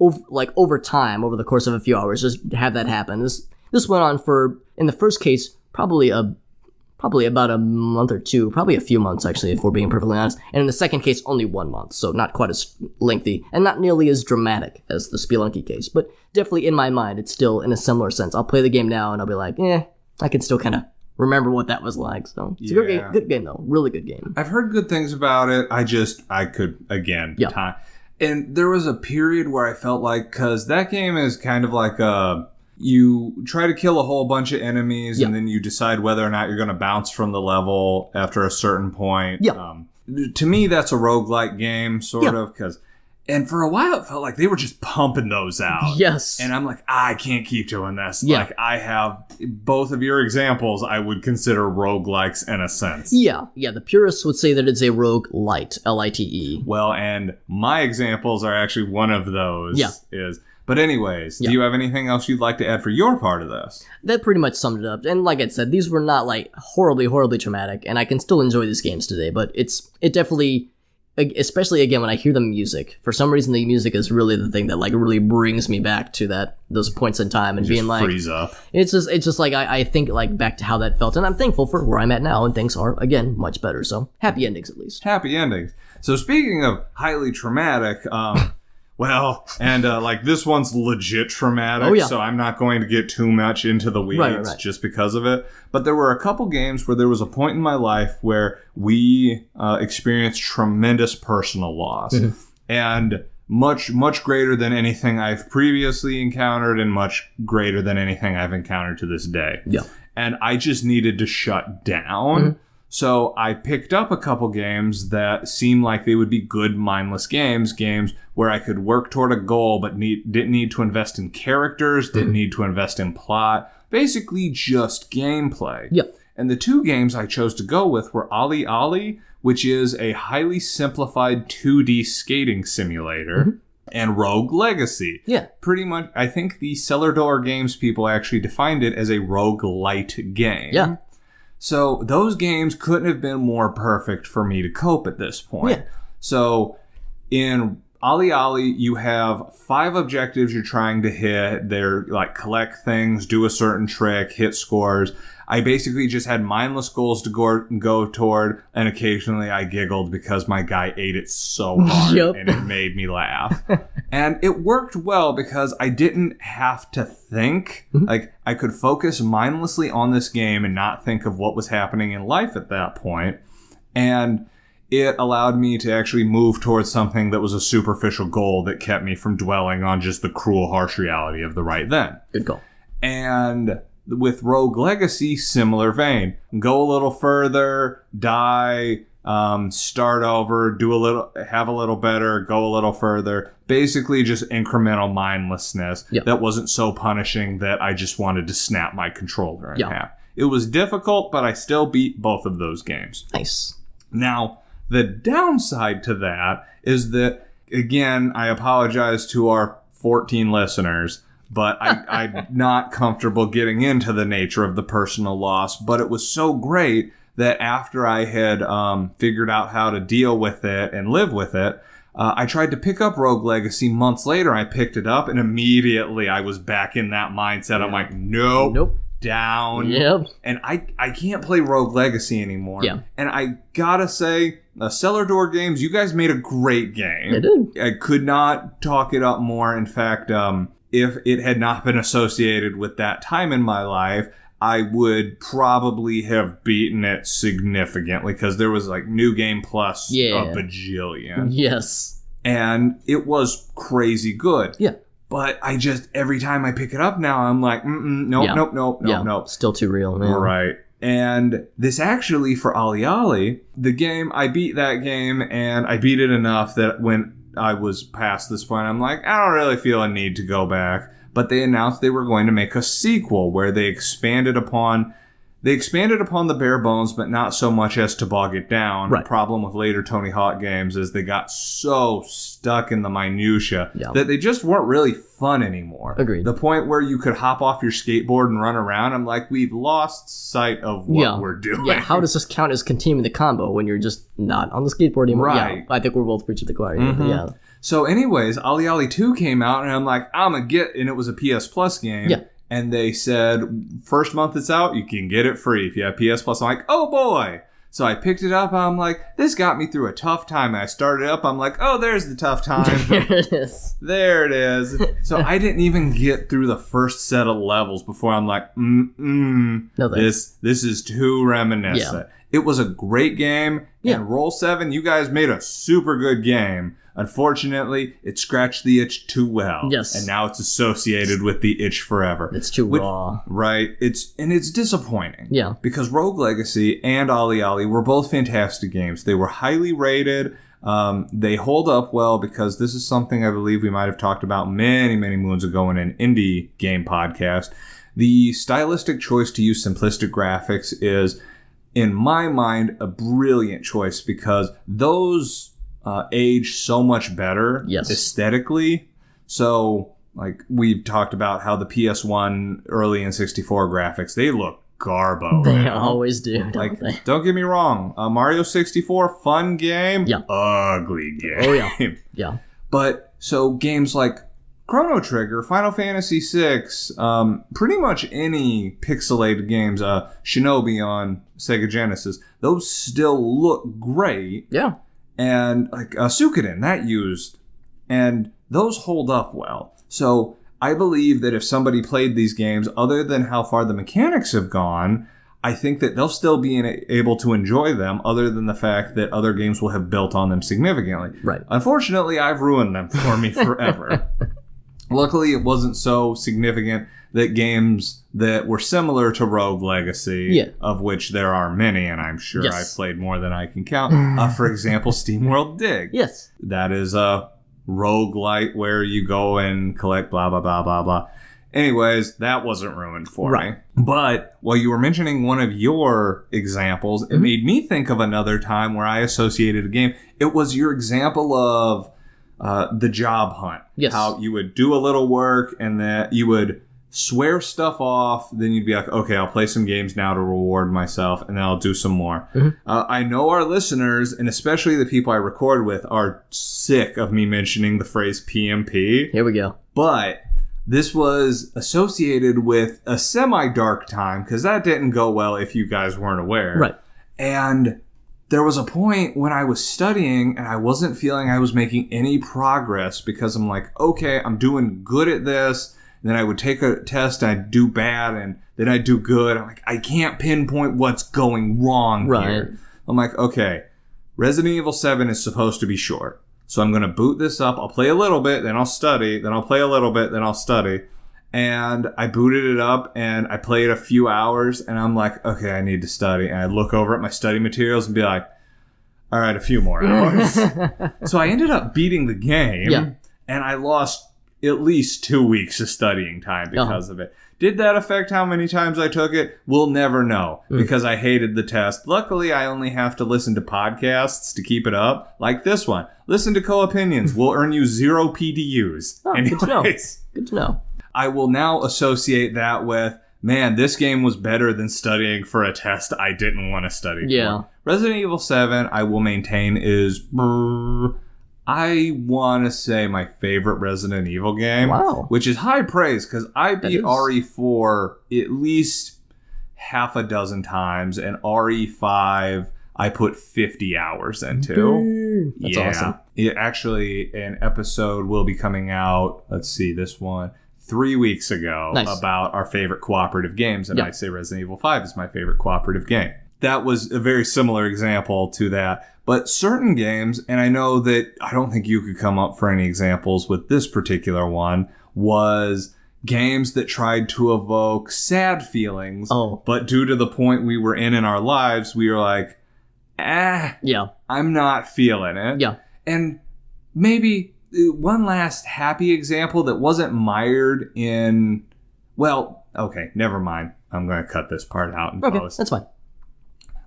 over time, over the course of a few hours, just have that happen. This went on for, in the first case, probably about a month or 2, probably a few months actually, if we're being perfectly honest. And in the second case, only 1 month, so not quite as lengthy and not nearly as dramatic as the Spelunky case. But definitely in my mind, it's still in a similar sense. I'll play the game now and I'll be like, I can still kind of remember what that was like. So it's a good game though, really good game. I've heard good things about it. I could again time. And there was a period where I felt like, because that game is kind of like you try to kill a whole bunch of enemies, and then you decide whether or not you're going to bounce from the level after a certain point. To me, that's a roguelike game, sort of, and for a while it felt like they were just pumping those out. Yes. And I'm like, I can't keep doing this. Like, I have both of your examples I would consider roguelikes in a sense. Yeah, the purists would say that it's a roguelite, Lite. Well, and my examples are actually one of those. But anyways, do you have anything else you'd like to add for your part of this? That pretty much summed it up. And like I said, these were not like horribly, horribly traumatic, and I can still enjoy these games today, but it definitely especially again when I hear the music, for some reason the music is really the thing that like really brings me back to those points in time and being like freeze up. It's just like I think like back to how that felt, and I'm thankful for where I'm at now, and things are again much better. So happy endings at least. Happy endings. So speaking of highly traumatic, well, and like this one's legit traumatic, Oh, yeah. so I'm not going to get too much into the weeds Right. just because of it. But there were a couple games where there was a point in my life where we experienced tremendous personal loss. Mm-hmm. And much greater than anything I've previously encountered and much greater than anything I've encountered to this day. Yeah. And I just needed to shut down. Mm-hmm. So I picked up a couple games that seemed like they would be good mindless games where I could work toward a goal but didn't need to invest in characters, didn't need to invest in plot, basically just gameplay. Yep. And the two games I chose to go with were Ali Ali, which is a highly simplified 2D skating simulator, and Rogue Legacy. Yeah. Pretty much, I think the Cellar Door Games people actually defined it as a roguelite game. Yeah. So those games couldn't have been more perfect for me to cope at this point. Yeah. So in Ali Ali, you have 5 objectives you're trying to hit. They're like collect things, do a certain trick, hit scores. I basically just had mindless goals to go toward, and occasionally I giggled because my guy ate it so hard Yep. and it made me laugh. And it worked well because I didn't have to think. Like, I could focus mindlessly on this game and not think of what was happening in life at that point. And it allowed me to actually move towards something that was a superficial goal that kept me from dwelling on just the cruel, harsh reality of the right then. Good call. And with Rogue Legacy, similar vein. Go a little further, die, start over, have a little better, go a little further. Basically just incremental mindlessness that wasn't so punishing that I just wanted to snap my controller in half. It was difficult, but I still beat both of those games. Nice. Now, the downside to that is that, again, I apologize to our 14 listeners, but I'm not comfortable getting into the nature of the personal loss. But it was so great that after I had figured out how to deal with it and live with it, I tried to pick up Rogue Legacy months later. I picked it up, and immediately I was back in that mindset. I'm like, nope. Down. Yep. And I can't play Rogue Legacy anymore. Yeah. And I gotta say, Cellar Door Games, you guys made a great game. They did. I could not talk it up more. In fact, if it had not been associated with that time in my life, I would probably have beaten it significantly because there was like New Game Plus a bajillion. Yes. And it was crazy good. Yeah. But I just, every time I pick it up now, I'm like, nope. Still too real, man. Right. And this actually, for Ali Ali, the game, I beat that game, and I beat it enough that when I was past this point, I'm like, I don't really feel a need to go back. But they announced they were going to make a sequel where they expanded upon the bare bones, but not so much as to bog it down. Right. The problem with later Tony Hawk games is they got so stuck in the minutia that they just weren't really fun anymore. Agreed. The point where you could hop off your skateboard and run around, I'm like, we've lost sight of what we're doing. Yeah, how does this count as continuing the combo when you're just not on the skateboard anymore? Right. Yeah, I think we're both preaching the choir. Mm-hmm. Yeah. So anyways, Ali Ali 2 came out, and I'm like, and it was a PS Plus game. Yeah. And they said, first month it's out, you can get it free if you have PS Plus. I'm like, oh boy. So I picked it up. I'm like, this got me through a tough time. And I started up. I'm like, oh, there's the tough time. There it is. There it is. So I didn't even get through the first set of levels before I'm like, no, this is too reminiscent. Yeah. It was a great game. Yeah. And Roll 7, you guys made a super good game. Unfortunately, it scratched the itch too well. Yes. And now it's associated with the itch forever. It's too raw. Right. It's disappointing. Yeah. Because Rogue Legacy and Ali Ali were both fantastic games. They were highly rated. They hold up well because this is something I believe we might have talked about many, many moons ago in an indie game podcast. The stylistic choice to use simplistic graphics is, in my mind, a brilliant choice because those age so much better aesthetically. So, like, we've talked about how the PS1 early N64 graphics, they look garbo. They always do, don't they? Don't get me wrong. Mario 64, fun game. Yeah. Ugly game. Oh, yeah. Yeah. But, so games like Chrono Trigger, Final Fantasy VI, pretty much any pixelated games, Shinobi on Sega Genesis, those still look great. Yeah. And like Suikoden, that used, and those hold up well. So I believe that if somebody played these games, other than how far the mechanics have gone, I think that they'll still be able to enjoy them, other than the fact that other games will have built on them significantly. Right. Unfortunately, I've ruined them for me forever. Luckily, it wasn't so significant that games that were similar to Rogue Legacy, of which there are many, and I'm sure I've played more than I can count. For example, SteamWorld Dig. Yes. That is a roguelite where you go and collect blah, blah, blah, blah, blah. Anyways, that wasn't ruined for me. But while you were mentioning one of your examples, it made me think of another time where I associated a game. It was your example of the job hunt. Yes. How you would do a little work and that you would swear stuff off, then you'd be like, okay, I'll play some games now to reward myself, and then I'll do some more. I know our listeners, and especially the people I record with, are sick of me mentioning the phrase PMP. Here we go. But this was associated with a semi-dark time, because that didn't go well if you guys weren't aware. Right. And there was a point when I was studying, and I wasn't feeling I was making any progress, because I'm like, okay, I'm doing good at this. And then I would take a test and I'd do bad, and then I'd do good. I'm like, I can't pinpoint what's going wrong here. I'm like, okay, Resident Evil 7 is supposed to be short. So I'm going to boot this up. I'll play a little bit, then I'll study. Then I'll play a little bit, then I'll study. And I booted it up, and I played a few hours, and I'm like, okay, I need to study. And I look over at my study materials and be like, all right, a few more hours. So I ended up beating the game, and I lost at least 2 weeks of studying time because of it. Did that affect how many times I took it? We'll never know, because I hated the test. Luckily, I only have to listen to podcasts to keep it up, like this one. Listen to Co-Opinions. We'll earn you 0 PDUs. Oh, anyways, good to know. Good to know. I will now associate that with, man, this game was better than studying for a test I didn't want to study for. Resident Evil 7, I will maintain, is... I want to say my favorite Resident Evil game, which is high praise, because I beat RE4 at least half a dozen times, and RE5 I put 50 hours into. That's awesome. Actually, an episode will be coming out, let's see, this one, 3 weeks ago, about our favorite cooperative games, and I say Resident Evil 5 is my favorite cooperative game. That was a very similar example to that. But certain games, and I know that I don't think you could come up for any examples with this particular one, was games that tried to evoke sad feelings. But due to the point we were in our lives, we were like, I'm not feeling it. And maybe one last happy example that wasn't mired in, well, okay, never mind. I'm going to cut this part out and post. That's fine.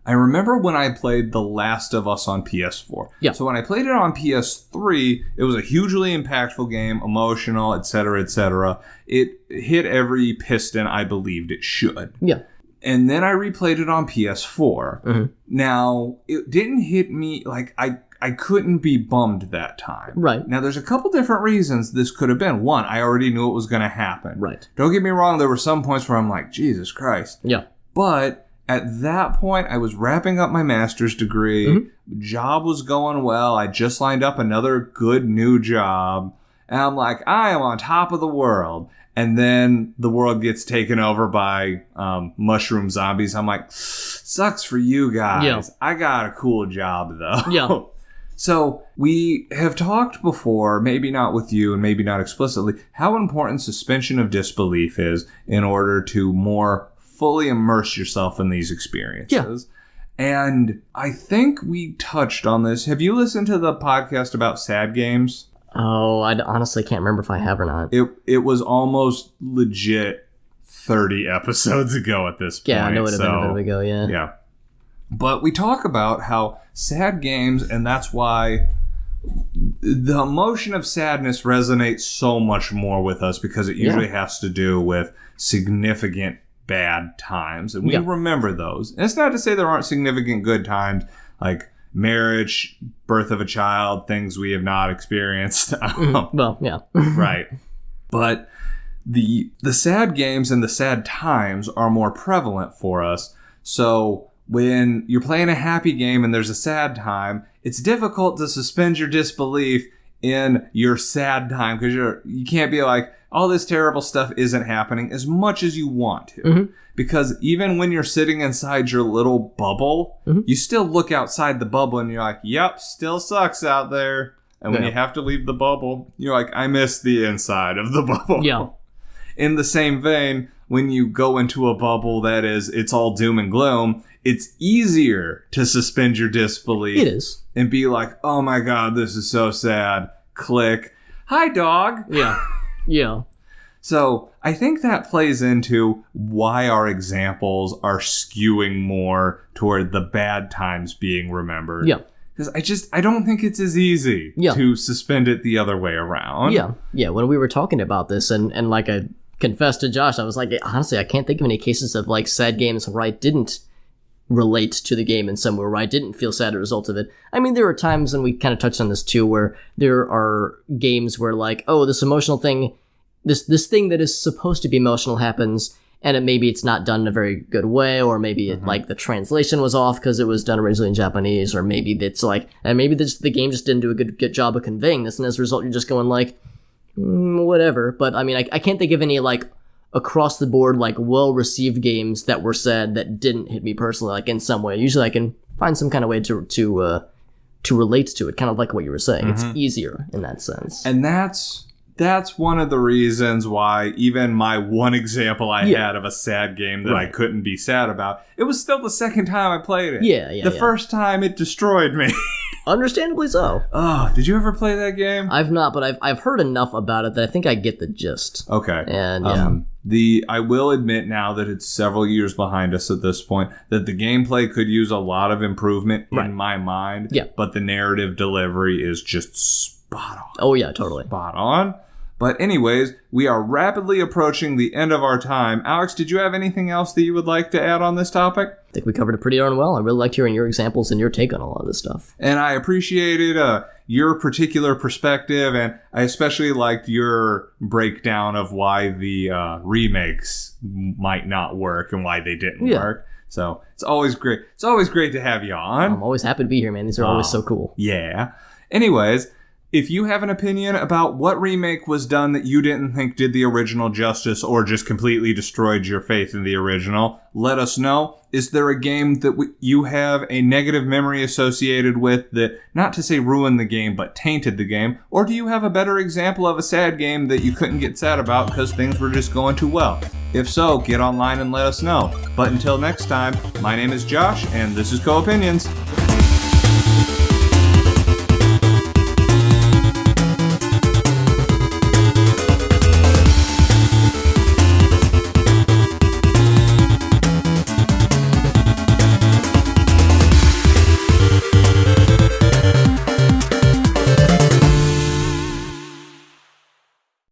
I remember when I played The Last of Us on PS4. So when I played it on PS3, it was a hugely impactful game, emotional, etc., etc. It hit every piston I believed it should. And then I replayed it on PS4. Now, it didn't hit me, like, I couldn't be bummed that time. Now, there's a couple different reasons this could have been. One, I already knew it was going to happen. Don't get me wrong, there were some points where I'm like, Jesus Christ. But at that point, I was wrapping up my master's degree. Job was going well. I just lined up another good new job. And I'm like, I am on top of the world. And then the world gets taken over by mushroom zombies. I'm like, sucks for you guys. I got a cool job, though. So we have talked before, maybe not with you and maybe not explicitly, how important suspension of disbelief is in order to more fully immerse yourself in these experiences. And I think we touched on this. Have you listened to the podcast about sad games? Oh, I honestly can't remember if I have or not. It was almost legit 30 episodes ago at this point. I know it would have been a bit ago, Yeah. But we talk about how sad games, and that's why the emotion of sadness resonates so much more with us, because it usually has to do with significant bad times, and we remember those. And it's not to say there aren't significant good times, like marriage, birth of a child, things we have not experienced. Well, yeah. Right. But the sad games and the sad times are more prevalent for us. So when you're playing a happy game and there's a sad time, it's difficult to suspend your disbelief in your sad time, because you can't be like, all this terrible stuff isn't happening as much as you want to. Because even when you're sitting inside your little bubble, you still look outside the bubble and you're like, yep, still sucks out there. And when you have to leave the bubble, you're like, I miss the inside of the bubble. Yeah. In the same vein, when you go into a bubble that is, it's all doom and gloom, it's easier to suspend your disbelief. It is. And be like, oh my God, this is so sad. Click. Hi, dog. Yeah. Yeah. So I think that plays into why our examples are skewing more toward the bad times being remembered. Yeah. Because I don't think it's as easy to suspend it the other way around. Yeah. Yeah. When we were talking about this, and like I confessed to Josh, I was like, honestly, I can't think of any cases of like sad games where I didn't relate to the game in some way, where I didn't feel sad as a result of it. I mean, there are times, and we kind of touched on this too, where there are games where like, oh, this emotional thing, this thing that is supposed to be emotional happens, and maybe it's not done in a very good way, or maybe it, like the translation was off because it was done originally in Japanese, or maybe it's like, and maybe the game just didn't do a good job of conveying this, and as a result, you're just going like, whatever. But I mean, I can't think of any like across the board, like well-received games that were sad that didn't hit me personally, like in some way. Usually I can find some kind of way to relate to it, kind of like what you were saying. It's easier in that sense. And that's one of the reasons why even my one example I had of a sad game that I couldn't be sad about, it was still the second time I played it. Yeah. The first time it destroyed me. Understandably so. Oh, did you ever play that game? I've not, but I've heard enough about it that I think I get the gist. Okay. And I will admit now that it's several years behind us at this point, that the gameplay could use a lot of improvement in my mind. Yeah. But the narrative delivery is just spot on. Oh yeah, totally. Spot on. But anyways, we are rapidly approaching the end of our time. Alex, did you have anything else that you would like to add on this topic? I think we covered it pretty darn well. I really liked hearing your examples and your take on a lot of this stuff. And I appreciated your particular perspective, and I especially liked your breakdown of why the remakes might not work and why they didn't work. So it's always great. It's always great to have you on. I'm always happy to be here, man. These are always so cool. Yeah. Anyways, if you have an opinion about what remake was done that you didn't think did the original justice or just completely destroyed your faith in the original, let us know. Is there a game that you have a negative memory associated with that, not to say ruined the game, but tainted the game? Or do you have a better example of a sad game that you couldn't get sad about because things were just going too well? If so, get online and let us know. But until next time, my name is Josh, and this is Co-Opinions.